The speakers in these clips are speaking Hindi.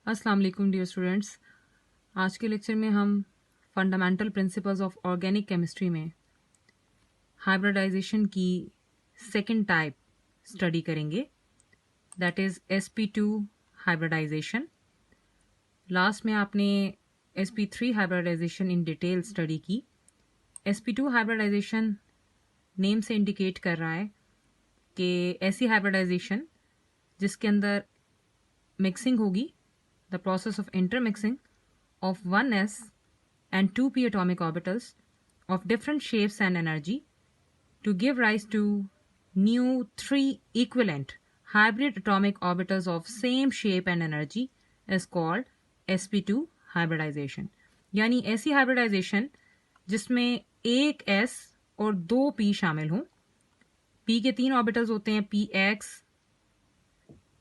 अस्सलाम वालेकुम डियर स्टूडेंट्स। आज के लेक्चर में हम fundamental principles of organic chemistry में हाइब्रिडाइजेशन की सेकंड टाइप स्टडी करेंगे, that is sp2 hybridisation. Last में आपने sp3 hybridisation in detail study की। sp2 हाइब्रिडाइजेशन नेम से इंडिकेट कर रहा है कि ऐसी हाइब्रिडाइजेशन जिसके अंदर मिक्सिंग होगी, the process of intermixing of 1s and 2p atomic orbitals of different shapes and energy to give rise to new 3 equivalent hybrid atomic orbitals of same shape and energy is called sp2 hybridization। यानी ऐसी हाइब्रिडाइजेशन जिसमें एक s और दो p शामिल हों। p के 3 ऑर्बिटल्स होते हैं, px,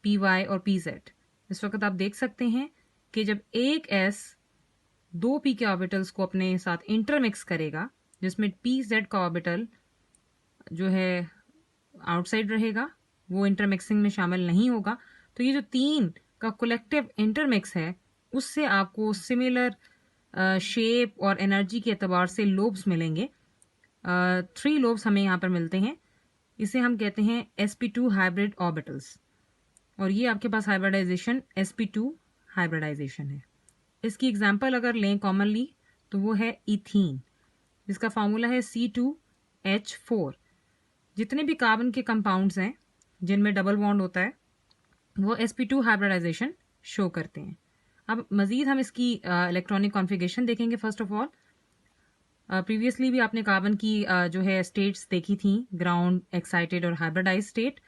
py और pz। इस वक्त आप देख सकते हैं कि जब एक s दो p के ऑर्बिटल्स को अपने साथ इंटरमिक्स करेगा, जिसमें pz का ऑर्बिटल जो है आउटसाइड रहेगा, वो इंटरमिक्सिंग में शामिल नहीं होगा, तो ये जो तीन का कलेक्टिव इंटरमिक्स है उससे आपको सिमिलर शेप और एनर्जी के एतबार से लोब्स मिलेंगे। 3 लोब्स हमें यहाँ पर मिलते हैं। इसे हम कहते हैं sp2 हाइब्रिड ऑर्बिटल्स, और ये आपके पास हाइब्रिडाइजेशन sp2 हाइब्रिडाइजेशन है। इसकी एग्जांपल अगर लें कॉमनली तो वो है इथीन, जिसका फार्मूला है C2H4। जितने भी कार्बन के कंपाउंड्स हैं जिनमें डबल बॉन्ड होता है वो sp2 हाइब्रिडाइजेशन शो करते हैं। अब मज़ीद हम इसकी इलेक्ट्रॉनिक कॉन्फ़िगरेशन देखेंगे। फर्स्ट ऑफ ऑल, प्रीवियसली भी आपने कार्बन की जो है स्टेट्स देखी थी, ग्राउंड, एक्साइटेड और हाइब्रिडाइज स्टेट।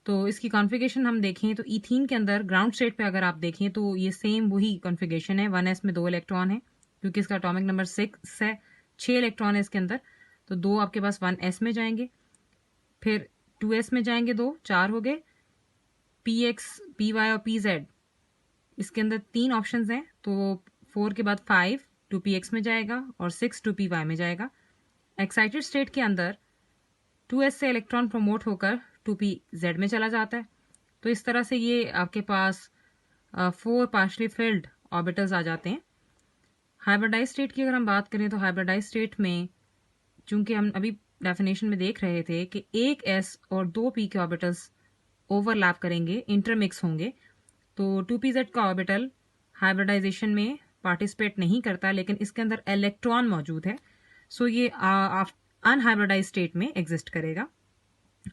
तो इसकी कॉन्फ़िगरेशन हम देखें तो इथीन के अंदर ग्राउंड स्टेट पे अगर आप देखें तो ये सेम वही कॉन्फ़िगरेशन है। 1s में 2 इलेक्ट्रॉन है क्योंकि इसका एटॉमिक नंबर 6 है, 6 इलेक्ट्रॉन है इसके अंदर, तो 2 आपके पास 1s में जाएंगे, फिर 2s में जाएंगे 2, 4 हो गए। px, py और pz, इसके अंदर 3 ऑप्शंस हैं, तो 4 के बाद 5 2px में जाएगा और 6 2py में जाएगा। एक्साइटेड स्टेट के अंदर 2s से इलेक्ट्रॉन प्रमोट होकर 2pz में चला जाता है। तो इस तरह से ये आपके पास 4 पार्शली फिल्ड ऑर्बिटल्स आ जाते हैं। हाइब्रिडाइज स्टेट की अगर हम बात करें तो हाइब्रिडाइज स्टेट में, चूंकि हम अभी डेफिनेशन में देख रहे थे कि एक s और 2p के ऑर्बिटल्स ओवरलैप करेंगे, इंटरमिक्स होंगे, तो 2pz का ऑर्बिटल हाइब्रिडाइजेशन में पार्टिसिपेट नहीं करता, लेकिन इसके अंदर इलेक्ट्रॉन मौजूद है, सो ये अनहाइब्रिडाइज स्टेट में एग्जिस्ट करेगा।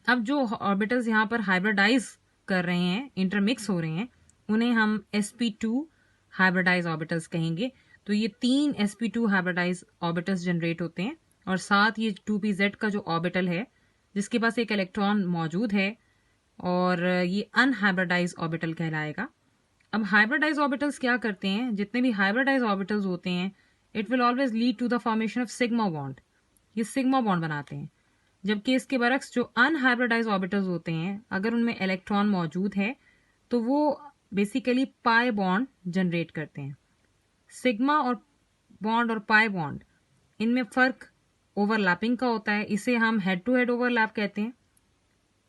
अब जो ऑर्बिटल्स यहाँ पर हाइब्रिडाइज कर रहे हैं, इंटरमिक्स हो रहे हैं, उन्हें हम sp2 हाइब्रिडाइज ऑर्बिटल्स कहेंगे। तो ये 3 sp2 हाइब्रिडाइज ऑर्बिटल्स जनरेट होते हैं, और साथ ये 2pz का जो ऑर्बिटल है जिसके पास एक इलेक्ट्रॉन मौजूद है, और ये अनहाइब्रिडाइज ऑर्बिटल कहलाएगा। अब हाइब्रिडाइज ऑर्बिटल्स क्या करते हैं? जितने भी हाइब्रिडाइज ऑर्बिटल्स होते हैं, it will always lead to the formation of sigma bond. ये सिग्मा बॉन्ड बनाते हैं, जबकि इसके बरक्स जो अनहाइब्रिडाइज ऑर्बिटल्स होते हैं, अगर उनमें इलेक्ट्रॉन मौजूद है तो वो बेसिकली पाई बॉन्ड जनरेट करते हैं। सिग्मा और बॉन्ड और पाई बॉन्ड, इनमें फ़र्क ओवरलैपिंग का होता है। इसे हम हेड टू हेड ओवरलैप कहते हैं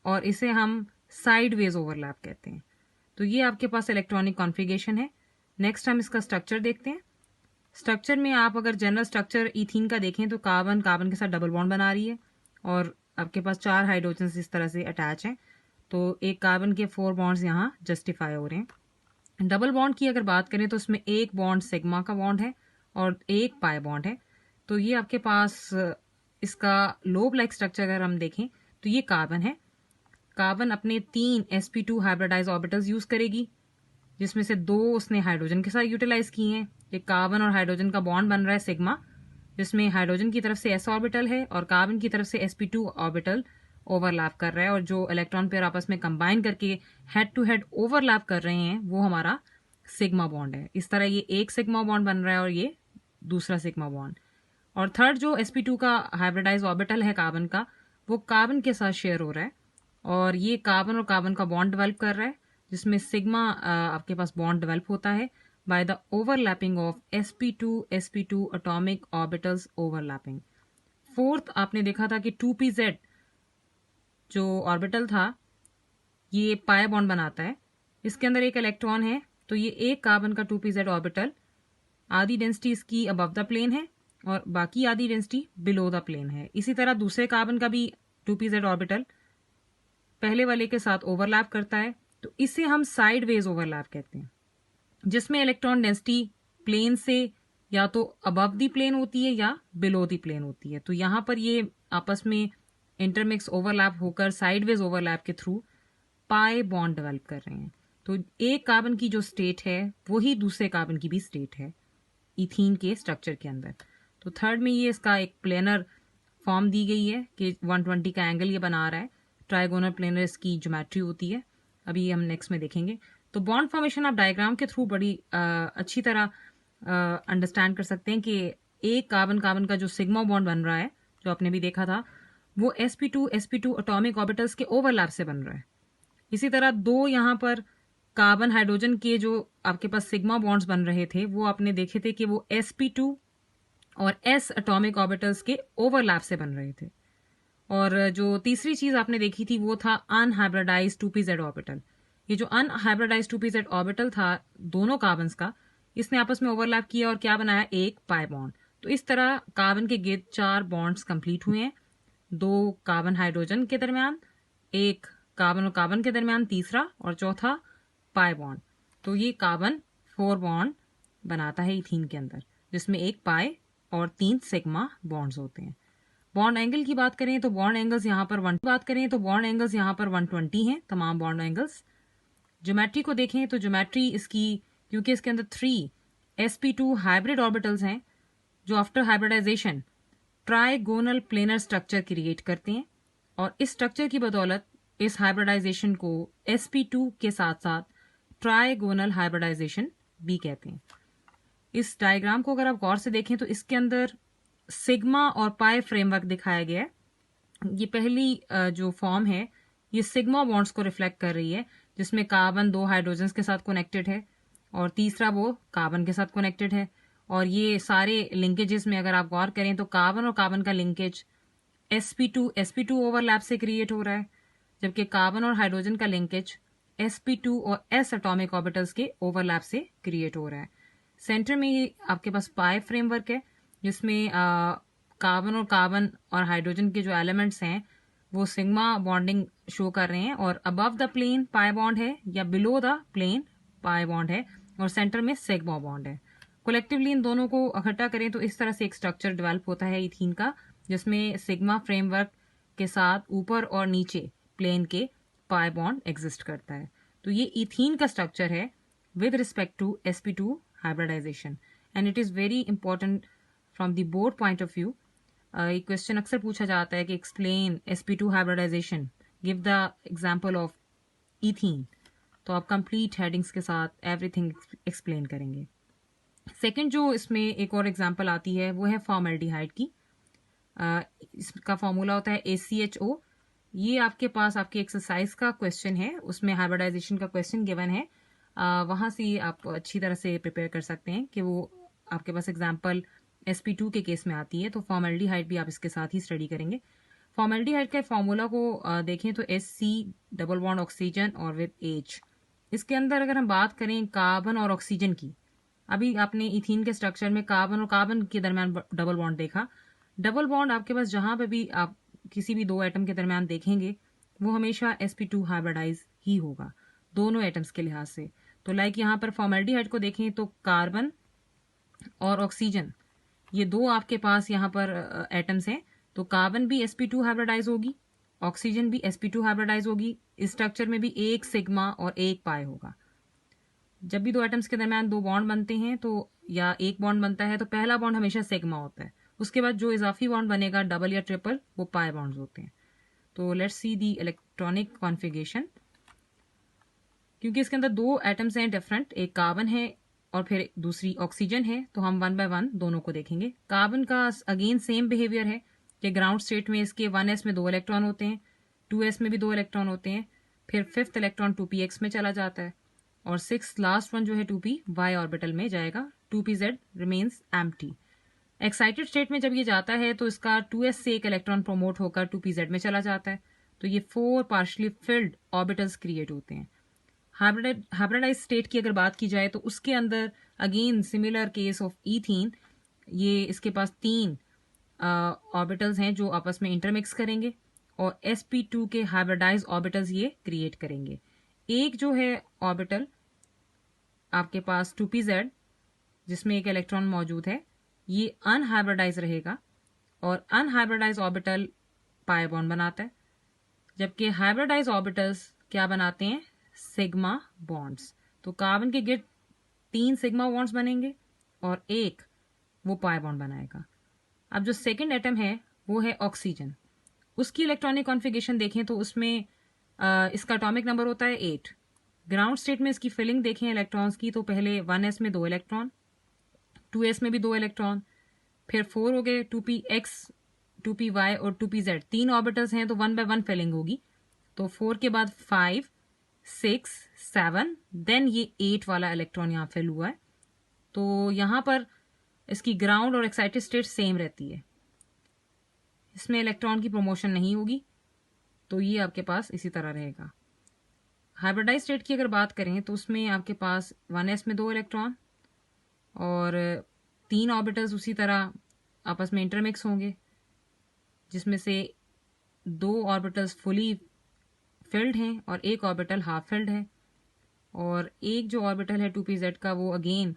और इसे हम साइड वेज ओवरलैप कहते हैं। तो ये आपके पास इलेक्ट्रॉनिक कॉन्फ़िगरेशन है। नेक्स्ट हम इसका स्ट्रक्चर देखते हैं। स्ट्रक्चर में आप अगर जनरल स्ट्रक्चर इथीन का देखें तो कार्बन कार्बन के साथ डबल बॉन्ड बना रही है, और आपके पास 4 हाइड्रोजन इस तरह से अटैच हैं, तो एक कार्बन के 4 बॉन्ड्स यहाँ जस्टिफाई हो रहे हैं। डबल बॉन्ड की अगर बात करें तो उसमें एक बॉन्ड सिग्मा का बॉन्ड है और एक पाई बॉन्ड है। तो ये आपके पास इसका लोब लाइक स्ट्रक्चर अगर हम देखें तो ये कार्बन है। कार्बन अपने 3 sp2 हाइब्रिडाइज ऑर्बिटल्स यूज करेगी, जिसमें से 2 उसने हाइड्रोजन के साथ यूटिलाइज किए हैं। एक कार्बन और हाइड्रोजन का बॉन्ड बन रहा है सिग्मा, जिसमें हाइड्रोजन की तरफ से s ऑर्बिटल है और कार्बन की तरफ से sp2 ऑर्बिटल ओवरलैप कर रहा है, और जो इलेक्ट्रॉन पेयर आपस में कंबाइन करके हेड टू हेड ओवरलैप कर रहे हैं वो हमारा सिग्मा बॉन्ड है। इस तरह ये एक सिग्मा बॉन्ड बन रहा है और ये दूसरा सिग्मा बॉन्ड। और थर्ड जो sp2 का हाइब्रिडाइज ऑर्बिटल है कार्बन का, वो कार्बन के साथ शेयर हो रहा है, और ये कार्बन और कार्बन का बॉन्ड डेवलप कर रहा है, जिसमें सिग्मा आपके पास बॉन्ड डेवलप होता है by the overlapping of sp2 atomic orbitals overlapping. Fourth आपने देखा था कि 2pz जो ऑर्बिटल था ये पाई बॉन्ड बनाता है। इसके अंदर एक इलेक्ट्रॉन है तो ये एक कार्बन का 2pz ऑर्बिटल आधी डेंसिटी इसकी अबव द प्लेन है और बाकी आधी डेंसिटी बिलो द प्लेन है। इसी तरह दूसरे कार्बन का भी 2pz ऑर्बिटल पहले वाले के साथ ओवरलैप करता है, तो इसे हम साइड वेज ओवरलैप कहते हैं, जिसमें इलेक्ट्रॉन डेंसिटी प्लेन से या तो अबव दी प्लेन होती है या बिलो दी प्लेन होती है। तो यहाँ पर ये आपस में इंटरमिक्स ओवरलैप होकर साइडवेज ओवरलैप के थ्रू पाई बॉन्ड डेवलप कर रहे हैं। तो एक कार्बन की जो स्टेट है वही दूसरे कार्बन की भी स्टेट है इथीन के स्ट्रक्चर के अंदर। तो थर्ड में ये इसका एक प्लेनर फॉर्म दी गई है कि 120 का एंगल ये बना रहा है, ट्राइगोनल प्लेनर इसकी ज्योमेट्री होती है, अभी हम नेक्स्ट में देखेंगे। तो बॉन्ड फॉर्मेशन आप डायग्राम के थ्रू बड़ी अच्छी तरह अंडरस्टैंड कर सकते हैं कि एक कार्बन कार्बन का जो सिग्मा बॉन्ड बन रहा है, जो आपने भी देखा था, वो sp2 एटॉमिक ऑर्बिटल्स के ओवरलैप से बन रहा है। इसी तरह दो यहाँ पर कार्बन हाइड्रोजन के जो आपके पास सिग्मा बॉन्ड्स बन रहे थे वो आपने देखे थे कि वो sp2 और s एटॉमिक ऑर्बिटल्स के ओवरलैप से बन रहे थे। और जो तीसरी चीज आपने देखी थी वो था अनहाइब्रिडाइज्ड 2pz ऑर्बिटल। ये जो अनहाइब्रिडाइज्ड 2pz ऑर्बिटल था दोनों कार्बन्स का, इसने आपस में ओवरलैप किया और क्या बनाया, एक पाई बॉन्ड। तो इस तरह कार्बन के गिर्द 4 बॉन्ड्स कंप्लीट हुए हैं, 2 कार्बन हाइड्रोजन के दरमियान, एक कार्बन और कार्बन के दरमियान तीसरा, और चौथा पाई बॉन्ड। तो ये कार्बन 4 बॉन्ड बनाता है इथीन के अंदर, जिसमें एक पाई और 3 सिग्मा बॉन्ड्स होते हैं। बॉन्ड एंगल की बात करें तो बॉन्ड एंगल्स यहाँ पर 120 हैं, तमाम बॉन्ड एंगल्स। ज्योमेट्री को देखें तो ज्योमेट्री इसकी, क्योंकि इसके अंदर 3 sp2 हाइब्रिड ऑर्बिटल्स हैं जो after hybridisation trigonal planar structure create करते हैं, और इस स्ट्रक्चर की बदौलत इस हाइब्रिडाइजेशन को sp2 के साथ साथ ट्राइगोनल हाइब्रिडाइजेशन भी कहते हैं। इस डायग्राम को अगर आप गौर से देखें तो इसके अंदर सिग्मा और पाई फ्रेमवर्क दिखाया गया है। ये पहली जो फॉर्म है ये सिग्मा बॉन्ड्स को रिफ्लेक्ट कर रही है, जिसमें कार्बन 2 हाइड्रोजन्स के साथ कनेक्टेड है और तीसरा वो कार्बन के साथ कनेक्टेड है। और ये सारे लिंकेजेस में अगर आप गौर करें तो कार्बन और कार्बन का लिंकेज sp2 ओवरलैप से क्रिएट हो रहा है, जबकि कार्बन और हाइड्रोजन का लिंकेज sp2 और s एटॉमिक ऑर्बिटल्स के ओवरलैप से क्रिएट हो रहा है। सेंटर में ये आपके पास पाई फ्रेमवर्क है, जिसमें कार्बन और हाइड्रोजन के जो एलिमेंट्स हैं वो सिग्मा बॉन्डिंग शो कर रहे हैं, और above the plane pi bond है या below the plane pi bond है, और सेंटर में सिग्मा बॉन्ड है। कलेक्टिवली इन दोनों को इकट्ठा करें तो इस तरह से एक स्ट्रक्चर डेवलप होता है इथीन का, जिसमें सिग्मा फ्रेमवर्क के साथ ऊपर और नीचे प्लेन के पाई बॉन्ड एग्जिस्ट करता है। तो ये इथीन का स्ट्रक्चर है with respect to sp2 hybridisation, and it is very important from the board point of view. एक क्वेश्चन अक्सर पूछा जाता है कि explain sp2 hybridisation, give the example of ethene. तो आप कंप्लीट हेडिंग्स के साथ एवरीथिंग एक्सप्लेन करेंगे। सेकंड जो इसमें एक और एग्जांपल आती है वो है फॉर्मेल्डिहाइड की। इसका फॉर्मूला होता है ACHO। ये आपके पास आपके एक्सरसाइज का क्वेश्चन है, उसमें हाइब्रिडाइजेशन का क्वेश्चन गिवन है, वहां से आप अच्छी तरह से प्रिपेयर कर सकते हैं कि वो आपके पास एग्जांपल sp2 के केस में आती है। तो फॉर्मेल्डिहाइड भी आप इसके साथ ही स्टडी करेंगे। फॉर्मेल्डिहाइड के फॉर्मूला को देखें तो Sc डबल बॉन्ड ऑक्सीजन और विद H। इसके अंदर अगर हम बात करें कार्बन और ऑक्सीजन की, अभी आपने इथीन के स्ट्रक्चर में कार्बन और कार्बन के दरमियान डबल बॉन्ड देखा। डबल बॉन्ड आपके पास जहां पे भी आप किसी भी दो एटम के दरमियान देखेंगे वो हमेशा sp2 हाइब्रिडाइज ही होगा, दोनों एटम्स के लिहाज से। तो लाइक यहाँ पर फॉर्मेल्डिहाइड को देखें तो कार्बन और ऑक्सीजन ये दो आपके पास यहाँ पर एटम्स हैं, तो कार्बन भी sp2 हाइब्रिडाइज होगी, ऑक्सीजन भी sp2 हाइब्रिडाइज होगी। इस स्ट्रक्चर में भी एक सिग्मा और एक पाई होगा। जब भी दो एटम्स के दरमियान दो बॉन्ड बनते हैं तो या एक बॉन्ड बनता है तो पहला बॉन्ड हमेशा सिग्मा होता है, उसके बाद जो इजाफी बॉन्ड बनेगा डबल या ट्रिपल वो पाई बॉन्ड्स होते हैं। तो let's see the electronic configuration. क्योंकि इसके अंदर दो एटम्स हैं डिफरेंट, एक कार्बन है और फिर दूसरी ऑक्सीजन है, तो हम 1 बाय 1 दोनों को देखेंगे। कार्बन का अगेन सेम बिहेवियर है कि ग्राउंड स्टेट में इसके 1s में 2 इलेक्ट्रॉन होते हैं, 2s में भी 2 इलेक्ट्रॉन होते हैं, फिर फिफ्थ इलेक्ट्रॉन 2px में चला जाता है, और सिक्स लास्ट वन जो है 2p y ऑर्बिटल में जाएगा, 2pz remains empty. Excited state में जब ये जाता है तो इसका 2s से एक इलेक्ट्रॉन प्रोमोट होकर 2pz में चला जाता है, तो ये 4 पार्शली फिल्ड ऑर्बिटल्स क्रिएट होते हैं। हाइब्रिडाइज स्टेट की अगर बात की जाए तो उसके अंदर again similar case of ethene, ये इसके पास 3 ऑर्बिटल्स हैं जो आपस में इंटरमिक्स करेंगे और sp2 के हाइब्रिडाइज ऑर्बिटल्स ये क्रिएट करेंगे। एक जो है ऑर्बिटल आपके पास 2pz जिसमें एक इलेक्ट्रॉन मौजूद है, ये अनहाइब्रिडाइज रहेगा और अनहाइब्रिडाइज ऑर्बिटल पाई बॉन्ड बनाता है, जबकि हाइब्रिडाइज ऑर्बिटल्स क्या बनाते हैं, सिग्मा बॉन्ड्स। तो कार्बन के गिर्द 3 सिग्मा बॉन्ड्स बनेंगे और एक वो पाई बॉन्ड बनाएगा। अब जो सेकंड एटम है वो है ऑक्सीजन। उसकी इलेक्ट्रॉनिक कॉन्फ़िगरेशन देखें तो उसमें इसका एटॉमिक नंबर होता है 8। ग्राउंड स्टेट में इसकी फिलिंग देखें इलेक्ट्रॉन्स की तो पहले 1s में 2 इलेक्ट्रॉन, 2s में भी 2 इलेक्ट्रॉन, फिर 4 हो गए, 2px 2py और 2pz 3 ऑर्बिटल्स हैं तो 1 by 1 फिलिंग होगी। तो 4 के बाद 5 6 7 देन ये 8 वाला इलेक्ट्रॉन यहाँ फिल हुआ है। तो यहाँ पर इसकी ग्राउंड और एक्साइटेड स्टेट सेम रहती है, इसमें इलेक्ट्रॉन की प्रमोशन नहीं होगी, तो ये आपके पास इसी तरह रहेगा। हाइब्रिडाइज स्टेट की अगर बात करें तो उसमें आपके पास 1s में 2 इलेक्ट्रॉन और 3 ऑर्बिटल्स उसी तरह आपस में इंटरमिक्स होंगे, जिसमें से 2 ऑर्बिटल्स फुली फिल्ड हैं और एक ऑर्बिटल हाफ फिल्ड है। और एक जो ऑर्बिटल है 2pz का वो अगेन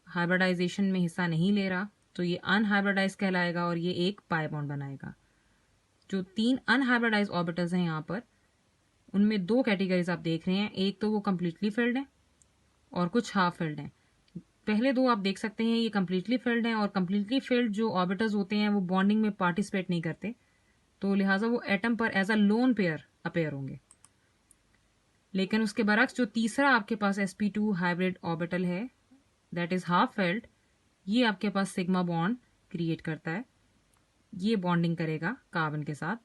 हाइब्रिडाइजेशन में हिस्सा नहीं ले रहा, तो ये अनहाइब्रिडाइज कहलाएगा और ये एक पाई बॉन्ड बनाएगा। जो 3 अनहाइब्रिडाइज ऑर्बिटल्स हैं यहाँ पर, उनमें 2 कैटेगरीज आप देख रहे हैं, एक तो वो कम्प्लीटली फिल्ड है और कुछ हाफ फिल्ड हैं। पहले 2 आप देख सकते हैं ये कम्प्लीटली फिल्ड हैं और कम्प्लीटली फिल्ड जो ऑर्बिटल्स होते हैं वो बॉन्डिंग में पार्टिसिपेट नहीं करते, तो लिहाजा वो एटम पर as a lone pair appear होंगे। लेकिन उसके बरक्स जो तीसरा आपके पास sp2 हाइब्रिड ऑर्बिटल है दैट इज हाफ फिल्ड, ये आपके पास सिग्मा बॉन्ड क्रिएट करता है। ये बॉन्डिंग करेगा कार्बन के साथ।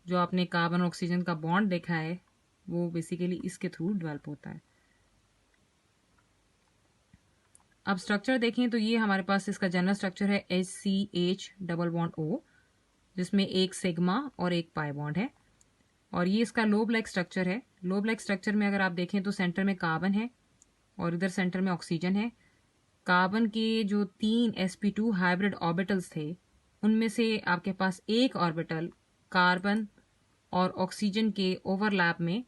जो आपने कार्बन ऑक्सीजन का बॉन्ड देखा है वो बेसिकली इसके थ्रू डेवलप होता है। अब स्ट्रक्चर देखें तो ये हमारे पास इसका जनरल स्ट्रक्चर है HCH डबल बॉन्ड O, जिसमें एक सिग्मा और एक पाई बॉन्ड है और ये इसका लोब लाइक स्ट्रक्चर है। लोब लाइक स्ट्रक्चर में अगर आप देखें तो सेंटर में कार्बन है और इधर सेंटर में ऑक्सीजन है। कार्बन के जो 3 sp2 हाइब्रिड ऑर्बिटल्स थे उनमें से आपके पास एक ऑर्बिटल कार्बन और ऑक्सीजन के ओवरलैप में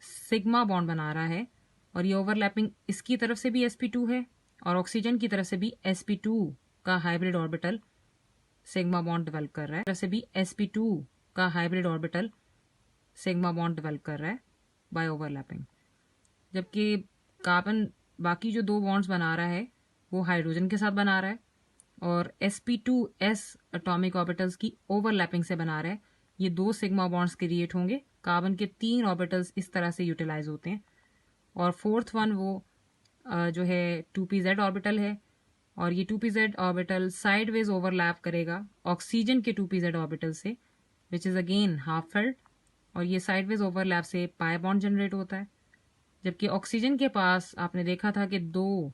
सिग्मा बॉन्ड बना रहा है और ये ओवरलैपिंग इसकी तरफ से भी sp2 है और ऑक्सीजन की तरफ से भी sp2 का hybrid orbital sigma bond develop कर रहा है, तरफ से भी sp2 का hybrid orbital sigma bond develop कर रहा है बाय ओवरलैपिंग। जबकि कार्बन बाकी जो 2 बॉन्ड्स बना रहा है वो हाइड्रोजन के साथ बना रहा है और sp2s एटॉमिक ऑर्बिटल्स की ओवरलैपिंग से बना रहा है। ये 2 सिग्मा बॉन्ड्स क्रिएट होंगे। कार्बन के 3 ऑर्बिटल्स इस तरह से यूटिलाइज होते हैं और फोर्थ वन वो जो है 2pz ऑर्बिटल है और ये 2pz ऑर्बिटल साइडवेज ओवरलैप करेगा ऑक्सीजन के 2pz ऑर्बिटल से, which is again half filled, और ये साइडवेज ओवरलैप से पाई बॉन्ड जनरेट होता है। जबकि ऑक्सीजन के पास आपने देखा था कि 2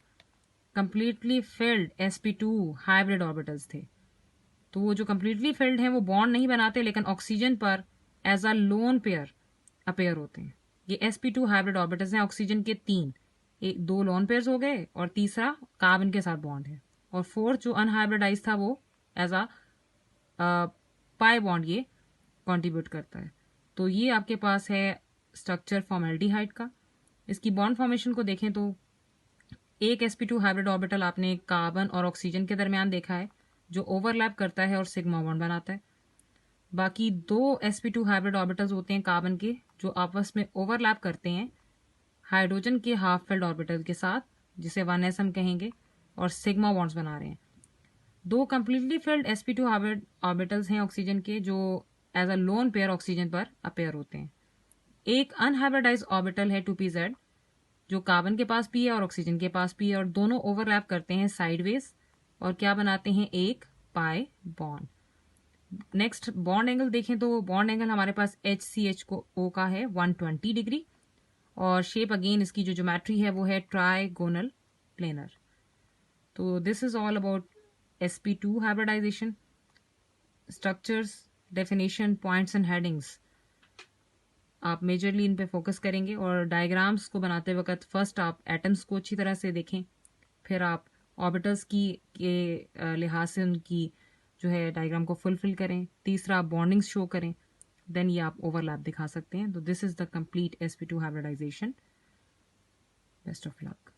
completely filled sp2 hybrid orbitals थे, तो वो जो कंप्लीटली फिल्ड हैं वो बॉन्ड नहीं बनाते लेकिन ऑक्सीजन पर as a lone pair appear होते हैं। ये sp2 हाइब्रिड ऑर्बिटल्स हैं ऑक्सीजन के 3, 2 लोन पेयर्स हो गए और तीसरा कार्बन के साथ बॉन्ड है और फोर्थ जो अनहाइब्रिडाइज था वो एज अ पाई बॉन्ड ये कंट्रीब्यूट करता है। तो ये आपके पास है स्ट्रक्चर फॉर्मेल्डिहाइड का। इसकी बॉन्ड फॉर्मेशन को देखें तो एक sp2 हाइब्रिड ऑर्बिटल आपने कार्बन और ऑक्सीजन के दरमियान देखा है जो ओवरलैप करता है और सिग्मा बॉन्ड बनाता है। बाकी 2 sp2 हाइब्रिड ऑर्बिटल्स होते हैं कार्बन के जो आपस में ओवरलैप करते हैं हाइड्रोजन के हाफ फिल्ड ऑर्बिटल के साथ, जिसे 1s हम कहेंगे, और सिग्मा बॉन्ड्स बना रहे हैं। 2 completely filled sp2 hybrid orbitals हैं ऑक्सीजन के जो as a lone pair oxygen पर अपेयर होते हैं। एक अनहाइब्रिडाइज ऑर्बिटल है 2pz जो कार्बन के पास भी है और ऑक्सीजन के पास भी है और दोनों ओवरलैप करते हैं साइडवेज और क्या बनाते हैं, एक pi bond. Next bond angle देखें तो बॉन्ड एंगल हमारे पास HCH को O का है 120 डिग्री और शेप अगेन इसकी जो ज्योमेट्री है वो है ट्राइगोनल प्लेनर। तो this is all about sp2 hybridisation, structures, definition, points and headings. आप मेजरली इन पे फोकस करेंगे और डायग्राम्स को बनाते वक्त फर्स्ट आप एटम्स को अच्छी तरह से देखें, फिर आप ऑर्बिटल्स की के लिहाज से उनकी जो है डायग्राम को फुलफिल करें, तीसरा आप बॉन्डिंग्स शो करें, देन ये आप ओवरलैप दिखा सकते हैं। तो this is the complete sp2 hybridisation. Best of luck.